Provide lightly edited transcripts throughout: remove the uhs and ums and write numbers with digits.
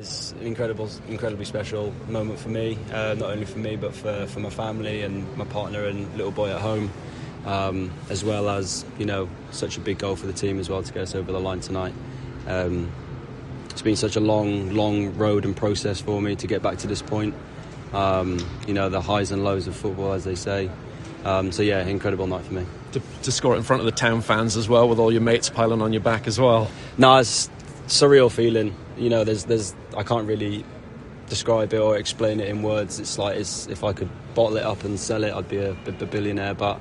It's an incredibly special moment for me, not only for me but for my family and my partner and little boy at home, as well as, such a big goal for the team as well to get us over the line tonight. It's been such a long road and process for me to get back to this point. The highs and lows of football, as they say. Incredible night for me. To score it in front of the town fans as well, with all your mates piling on your back as well. No, it's surreal feeling. There's I can't really describe it or explain it in words. It's like if I could bottle it up and sell it, I'd be a billionaire. But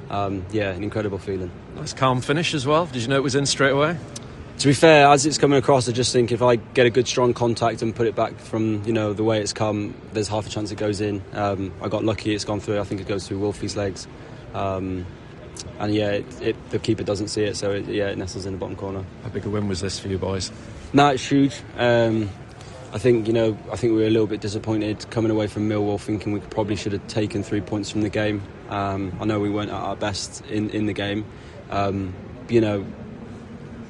an incredible feeling. Nice calm finish as well. Did you know it was in straight away? To be fair, as it's coming across, I just think if I get a good strong contact and put it back from the way it's come, there's half a chance it goes in. I got lucky; it's gone through. I think it goes through Wolfie's legs, the keeper doesn't see it, so it nestles in the bottom corner. How big a win was this for you boys? No, it's huge. I think we were a little bit disappointed coming away from Millwall, thinking we probably should have taken 3 points from the game. I know we weren't at our best in the game.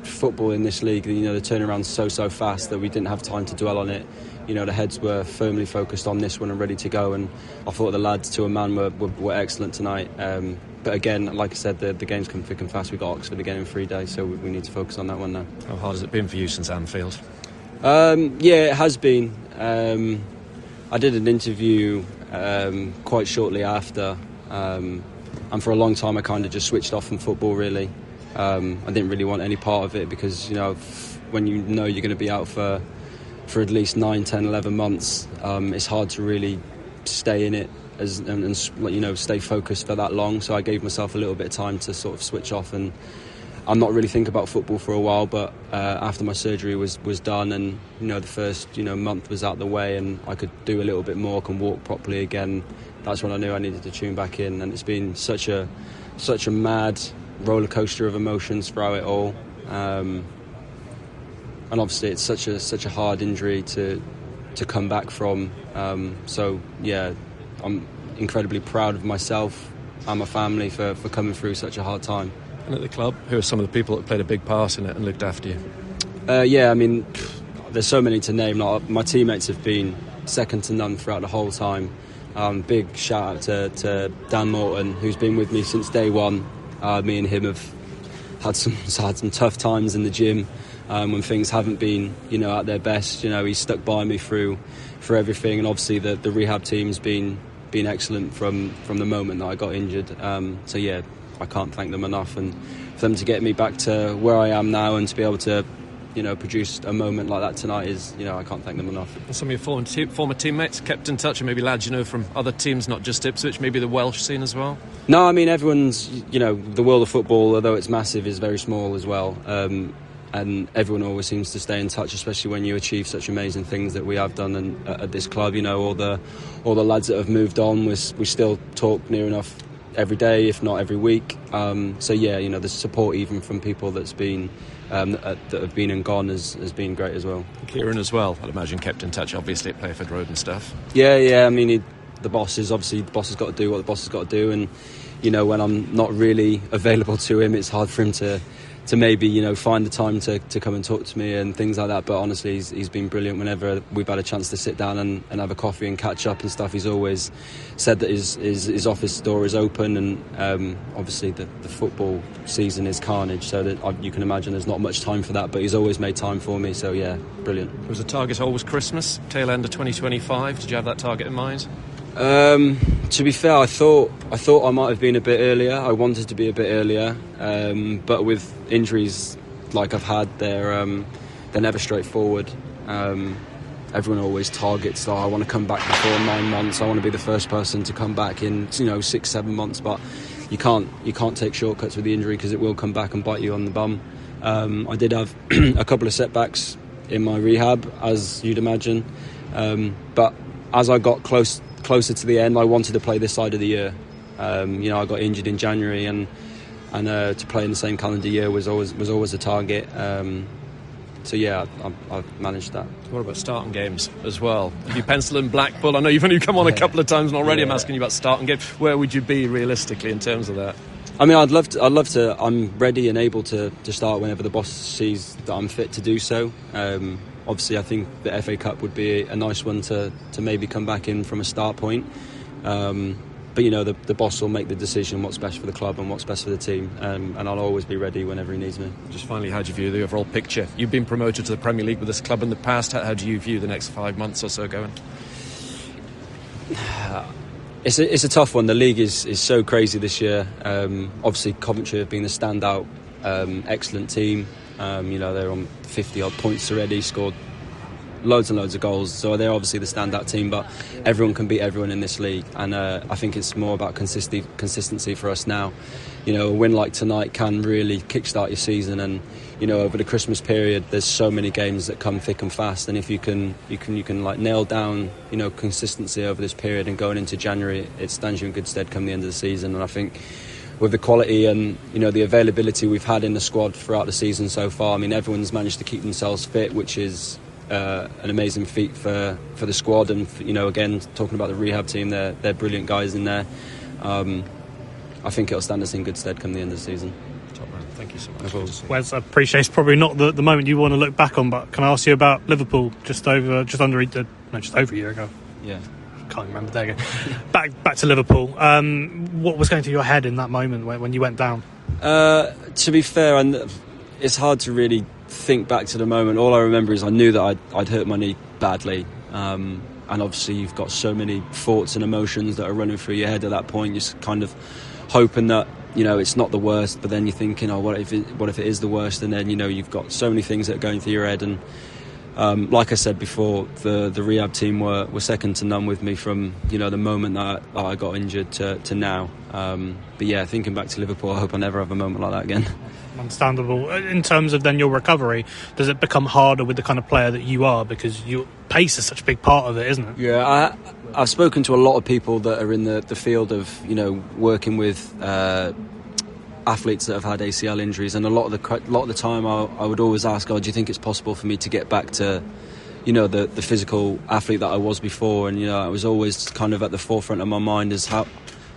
Football in this league, the turnaround's so fast that we didn't have time to dwell on it. The heads were firmly focused on this one and ready to go, and I thought the lads to a man were excellent tonight. But again, like I said, the game's come thick and fast. We've got Oxford again in 3 days, so we need to focus on that one now. How hard has it been for you since Anfield? It has been. I did an interview quite shortly after, and for a long time I kind of just switched off from football, really. I didn't really want any part of it because, when you're going to be out for at least 9, 10, 11 months, it's hard to really stay in it and stay focused for that long. So I gave myself a little bit of time to sort of switch off, and I'm not really thinking about football for a while. But after my surgery was done, and the first month was out the way, and I could do a little bit more, can walk properly again, that's when I knew I needed to tune back in. And it's been such a mad roller coaster of emotions throughout it all, and obviously it's such a hard injury to come back from. I'm incredibly proud of myself and my family for coming through such a hard time. And at the club, who are some of the people that played a big part in it and looked after you? There's so many to name. My teammates have been second to none throughout the whole time. Big shout out to Dan Morton, who's been with me since day one. Me and him have had some tough times in the gym when things haven't been at their best. He's stuck by me through everything, and obviously the rehab team's been excellent from the moment that I got injured. I can't thank them enough, and for them to get me back to where I am now and to be able to produce a moment like that tonight is, I can't thank them enough. And some of your former teammates kept in touch, and maybe lads from other teams, not just Ipswich, maybe the Welsh scene as well? No, everyone's, the world of football, although it's massive, is very small as well. And everyone always seems to stay in touch, especially when you achieve such amazing things that we have done at this club. All the lads that have moved on, we still talk near enough every day, if not every week. The support even from people that have been and gone has been great as well. Kieran as well, I'd imagine, kept in touch, obviously, at Playford Road and stuff. The boss has got to do what the boss has got to do, and when I'm not really available to him, it's hard for him to maybe find the time to come and talk to me and things like that. But honestly, he's been brilliant. Whenever we've had a chance to sit down and have a coffee and catch up and stuff, he's always said that his office door is open, and obviously the football season is carnage, so that you can imagine there's not much time for that, but he's always made time for me. So brilliant. Was the target always Christmas, tail end of 2025? Did you have that target in mind? To be fair, I thought I might have been a bit earlier. I wanted to be a bit earlier, but with injuries like I've had, they're never straightforward. Everyone always targets, I want to come back before 9 months. I want to be the first person to come back in 6-7 months. But you can't take shortcuts with the injury, because it will come back and bite you on the bum. I did have a couple of setbacks in my rehab, as you'd imagine, but as I got closer to the end, I wanted to play this side of the year. I got injured in January, and to play in the same calendar year was always a target. I've managed that. What about starting games as well? Have you penciled in Blackpool? I know you've only come on a couple of times already. I'm asking you about starting games. Where would you be realistically in terms of that? I'd love to. I'm ready and able to start whenever the boss sees that I'm fit to do so. obviously I think the FA Cup would be a nice one to maybe come back in from a start point. But the boss will make the decision what's best for the club and what's best for the team, and I'll always be ready whenever he needs me. Just finally, how do you view the overall picture? You've been promoted to the Premier League with this club in the past. How do you view the next 5 months or so going? It's a tough one. The league is so crazy this year. Obviously Coventry have been the standout, excellent team. They're on 50 odd points already, scored loads and loads of goals, so they're obviously the standout team, but everyone can beat everyone in this league, and I think it's more about consistency for us now. A win like tonight can really kickstart your season, and over the Christmas period there's so many games that come thick and fast, and if you can like nail down consistency over this period and going into January, it stands you in good stead come the end of the season. And I think with the quality and the availability we've had in the squad throughout the season so far, I mean everyone's managed to keep themselves fit, which is an amazing feat for the squad. And again, talking about the Rehab team, they're brilliant guys in there. I think it'll stand us in good stead come the end of the season. Top man, thank you so much. Wes, I appreciate it's probably not the moment you want to look back on, but can I ask you about Liverpool just over a year ago? Yeah, can't remember. There you go. back to Liverpool. What was going through your head in that moment when you went down? To be fair, and it's hard to really think back to the moment. All I remember is I knew that I'd hurt my knee badly, and obviously you've got so many thoughts and emotions that are running through your head at that point. You're just kind of hoping that it's not the worst, but then you're thinking, what if it is the worst? And then you've got so many things that are going through your head. And like I said before, the Rehab team were second to none with me from the moment that I got injured to now. But yeah, thinking back to Liverpool, I hope I never have a moment like that again. Understandable. In terms of then your recovery, does it become harder with the kind of player that you are, because your pace is such a big part of it, isn't it? Yeah, I've spoken to a lot of people that are in the field of working with athletes that have had ACL injuries, and a lot of the time I would always ask, do you think it's possible for me to get back to the physical athlete that I was before? And I was always kind of at the forefront of my mind is how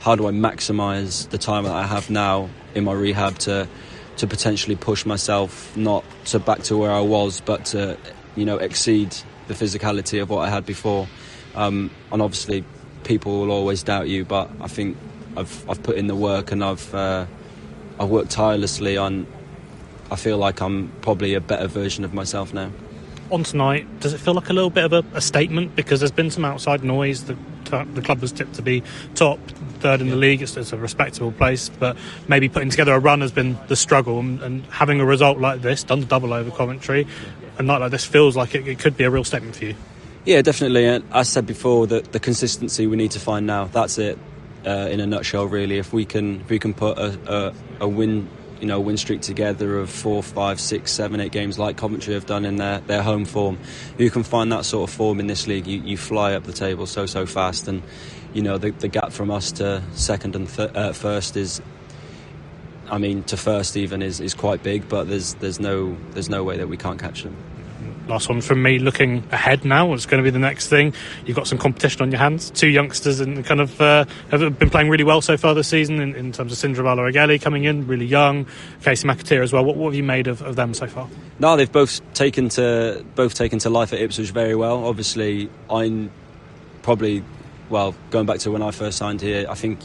do I maximise the time that I have now in my rehab to potentially push myself not to back to where I was, but to exceed the physicality of what I had before. And obviously people will always doubt you, but I think I've put in the work, and I've worked tirelessly on. I feel like I'm probably a better version of myself now. On tonight, does it feel like a little bit of a statement? Because there's been some outside noise. The club was tipped to be top, third in the league. It's a respectable place, but maybe putting together a run has been the struggle, and having a result like this, done the double over Coventry, a night like this feels like it could be a real statement for you. Yeah, definitely. And I said before that the consistency we need to find now, that's it in a nutshell really. If we can put a win streak together of 4, 5, 6, 7, 8 games like Coventry have done in their home form. If you can find that sort of form in this league, you fly up the table so fast. And the gap from us to second and first is, to first even is quite big, but there's no way that we can't catch them. Last one from me, looking ahead now, what's going to be the next thing? You've got some competition on your hands, 2 youngsters, and kind of have been playing really well so far this season in terms of Sindravalo Ageli coming in, really young, Casey McAteer as well. What have you made of them so far? No, they've both taken to life at Ipswich very well. Obviously, I'm probably, going back to when I first signed here, I think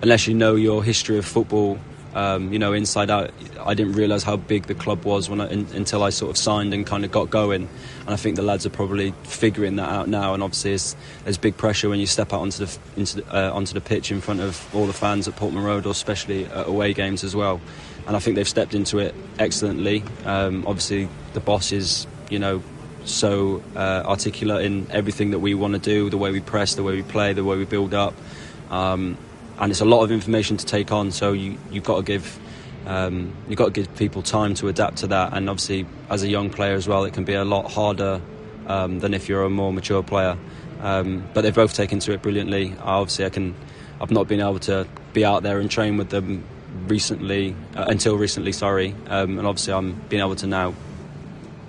unless you know your history of football, inside out, I didn't realise how big the club was until I sort of signed and kind of got going. And I think the lads are probably figuring that out now. And obviously, there's big pressure when you step out onto the pitch in front of all the fans at Portman Road, or especially at away games as well. And I think they've stepped into it excellently. Obviously, the boss is, so articulate in everything that we want to do, the way we press, the way we play, the way we build up. And it's a lot of information to take on, so you've got to give people time to adapt to that. And obviously, as a young player as well, it can be a lot harder than if you're a more mature player. But they've both taken to it brilliantly. I've not been able to be out there and train with them until recently. And obviously, I'm being able to now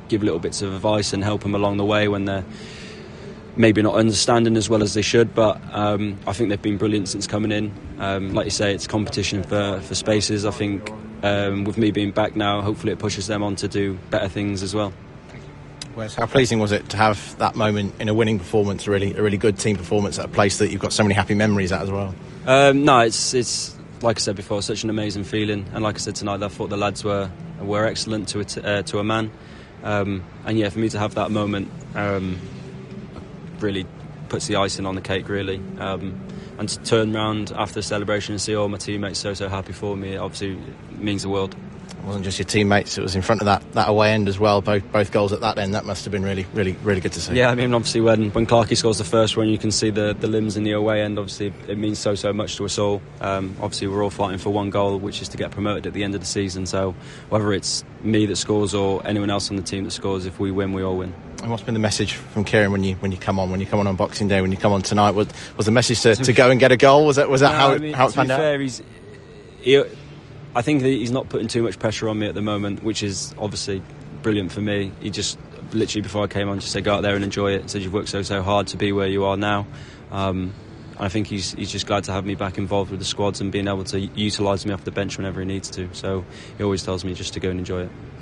give little bits of advice and help them along the way when they're maybe not understanding as well as they should, but I think they've been brilliant since coming in. Like you say, it's competition for spaces. I think with me being back now, hopefully it pushes them on to do better things as well. Wes, how pleasing was it to have that moment in a winning performance, a really good team performance at a place that you've got so many happy memories at as well? No, it's like I said before, such an amazing feeling, and like I said tonight, I thought the lads were excellent to a man, and yeah, for me to have that moment really puts the icing on the cake, really, and to turn round after the celebration and see all my teammates so happy for me, it obviously means the world. It wasn't just your teammates, it was in front of that away end as well, both goals at that end. That must have been really good to see. Yeah, I mean, obviously when Clarkey scores the first one, you can see the limbs in the away end. Obviously it means so much to us all. Obviously we're all fighting for one goal, which is to get promoted at the end of the season, so whether it's me that scores or anyone else on the team that scores, if we win, we all win. And what's been the message from Kieran when you come on Boxing Day, when you come on tonight? Was the message to go and get a goal? Was that how it panned out? I think that he's not putting too much pressure on me at the moment, which is obviously brilliant for me. He just literally before I came on just said go out there and enjoy it. He said you've worked so hard to be where you are now. And I think he's just glad to have me back involved with the squads and being able to utilise me off the bench whenever he needs to. So he always tells me just to go and enjoy it.